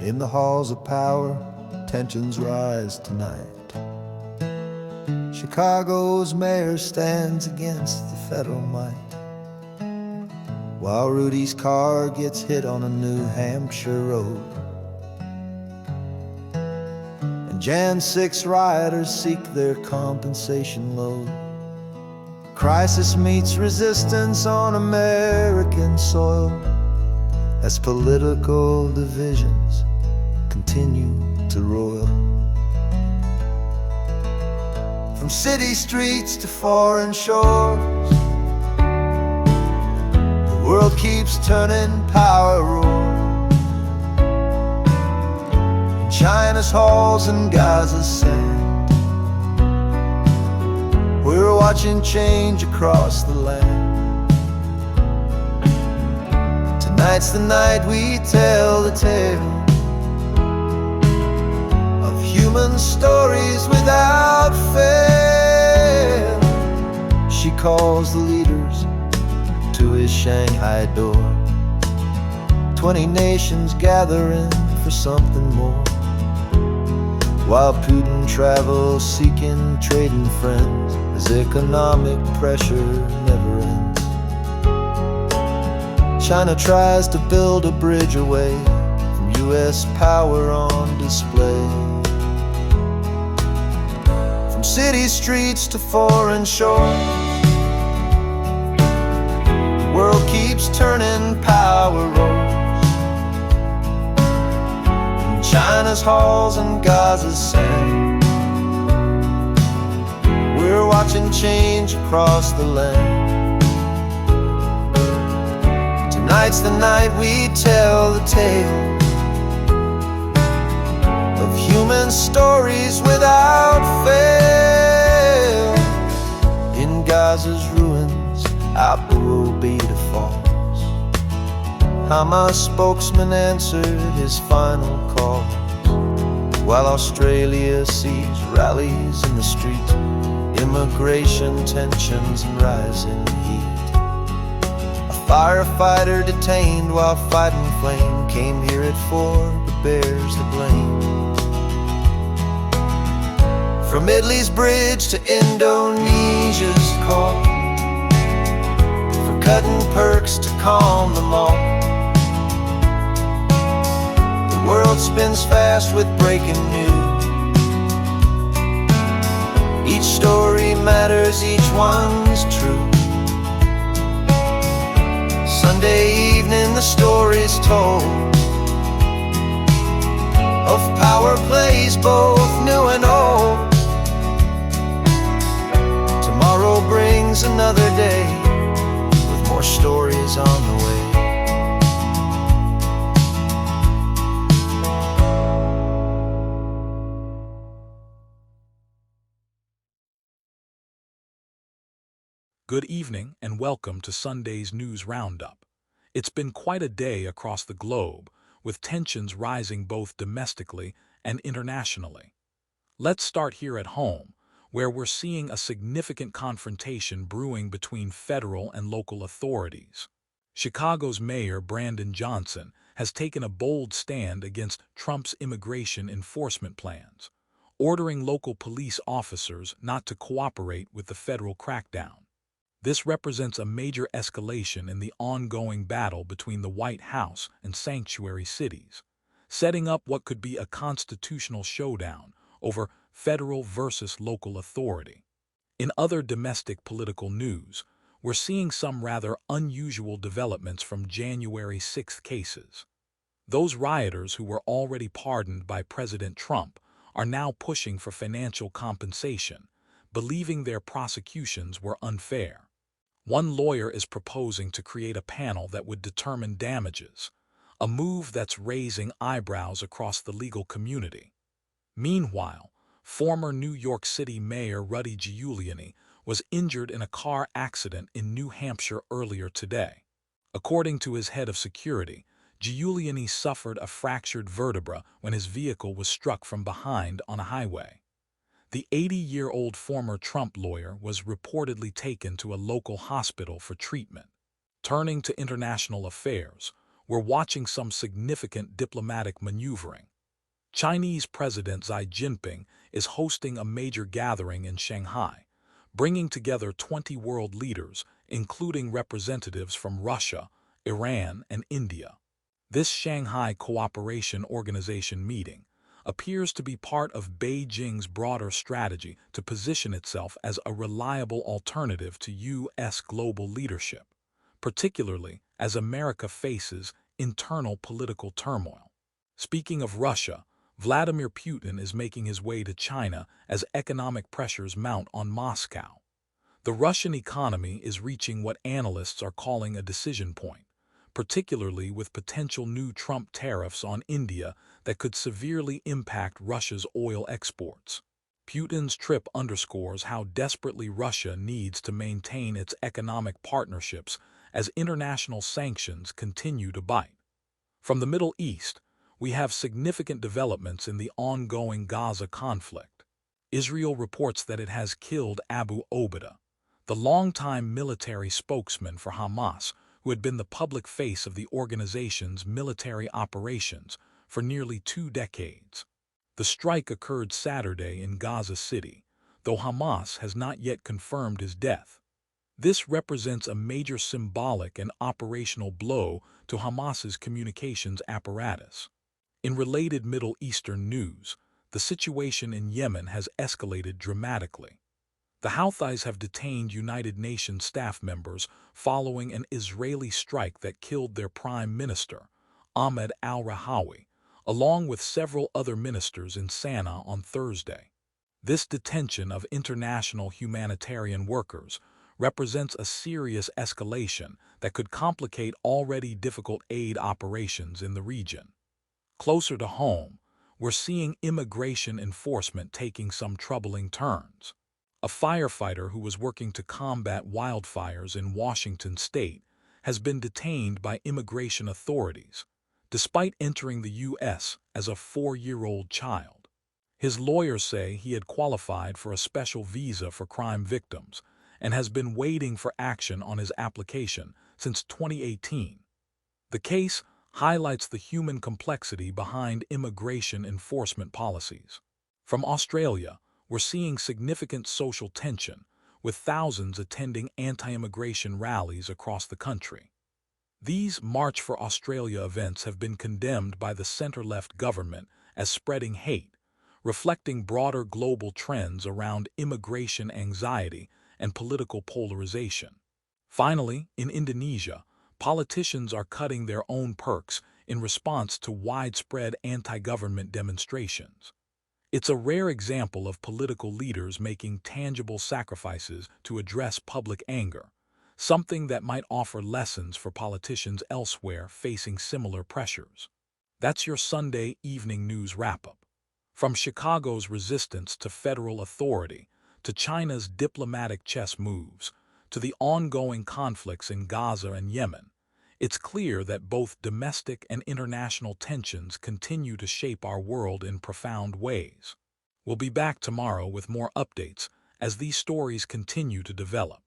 In the halls of power, tensions rise tonight. Chicago's mayor stands against the federal might, while Rudy's car gets hit on a New Hampshire road. And Jan 6 rioters seek their compensation load. Crisis meets resistance on American soil as political divisions continue to roil. From city streets to foreign shores, the world keeps turning, power roars. In China's halls and Gaza's sand, we're watching change across the land. Tonight's the night we tell the tale of human stories without fail. She calls the leaders to his Shanghai door. 20 nations gathering for something more, while Putin travels seeking trading friends as economic pressure never ends. China tries to build a bridge away from US power on display. From city streets to foreign shores, the world keeps turning, power roars. In China's halls and Gaza's sand, we're watching change across the land. Tonight's the night we tell the tale of human stories without fail. In Gaza's ruins, Abu Obeida falls. Hamas spokesman answered his final call, while Australia sees rallies in the street, immigration tensions and rising heat. A firefighter detained while fighting flame came here at 4 but bears the blame. From Italy's bridge to Indonesia's call, for cutting perks to calm them all. The world spins fast with breaking news. Each story matters, each one's true. Sunday evening the story's told of power plays both new and old. Tomorrow brings another day with more stories on the way. Good evening and welcome to Sunday's News Roundup. It's been quite a day across the globe, with tensions rising both domestically and internationally. Let's start here at home, where we're seeing a significant confrontation brewing between federal and local authorities. Chicago's Mayor Brandon Johnson has taken a bold stand against Trump's immigration enforcement plans, ordering local police officers not to cooperate with the federal crackdown. This represents a major escalation in the ongoing battle between the White House and sanctuary cities, setting up what could be a constitutional showdown over federal versus local authority. In other domestic political news, we're seeing some rather unusual developments from January 6th cases. Those rioters who were already pardoned by President Trump are now pushing for financial compensation, believing their prosecutions were unfair. One lawyer is proposing to create a panel that would determine damages, a move that's raising eyebrows across the legal community. Meanwhile, former New York City Mayor Rudy Giuliani was injured in a car accident in New Hampshire earlier today. According to his head of security, Giuliani suffered a fractured vertebra when his vehicle was struck from behind on a highway. The 80-year-old former Trump lawyer was reportedly taken to a local hospital for treatment. Turning to international affairs, we're watching some significant diplomatic maneuvering. Chinese President Xi Jinping is hosting a major gathering in Shanghai, bringing together 20 world leaders, including representatives from Russia, Iran, and India. This Shanghai Cooperation Organization meeting appears to be part of Beijing's broader strategy to position itself as a reliable alternative to U.S. global leadership, particularly as America faces internal political turmoil. Speaking of Russia, Vladimir Putin is making his way to China as economic pressures mount on Moscow. The Russian economy is reaching what analysts are calling a decision point, particularly with potential new Trump tariffs on India that could severely impact Russia's oil exports. Putin's trip underscores how desperately Russia needs to maintain its economic partnerships as international sanctions continue to bite. From the Middle East, we have significant developments in the ongoing Gaza conflict. Israel reports that it has killed Abu Obeida, the longtime military spokesman for Hamas, who had been the public face of the organization's military operations for nearly 2 decades. The strike occurred Saturday in Gaza City, though Hamas has not yet confirmed his death. This represents a major symbolic and operational blow to Hamas's communications apparatus. In related Middle Eastern news, the situation in Yemen has escalated dramatically. The Houthis have detained United Nations staff members following an Israeli strike that killed their prime minister, Ahmed al-Rahawi, along with several other ministers in Sana'a on Thursday. This detention of international humanitarian workers represents a serious escalation that could complicate already difficult aid operations in the region. Closer to home, we're seeing immigration enforcement taking some troubling turns. A firefighter who was working to combat wildfires in Washington state has been detained by immigration authorities, despite entering the U.S. as a 4-year-old child. His lawyers say he had qualified for a special visa for crime victims and has been waiting for action on his application since 2018. The case highlights the human complexity behind immigration enforcement policies. From Australia, we're seeing significant social tension, with thousands attending anti-immigration rallies across the country. These March for Australia events have been condemned by the center-left government as spreading hate, reflecting broader global trends around immigration anxiety and political polarization. Finally, in Indonesia, politicians are cutting their own perks in response to widespread anti-government demonstrations. It's a rare example of political leaders making tangible sacrifices to address public anger, something that might offer lessons for politicians elsewhere facing similar pressures. That's your Sunday evening news wrap-up. From Chicago's resistance to federal authority, to China's diplomatic chess moves, to the ongoing conflicts in Gaza and Yemen, it's clear that both domestic and international tensions continue to shape our world in profound ways. We'll be back tomorrow with more updates as these stories continue to develop.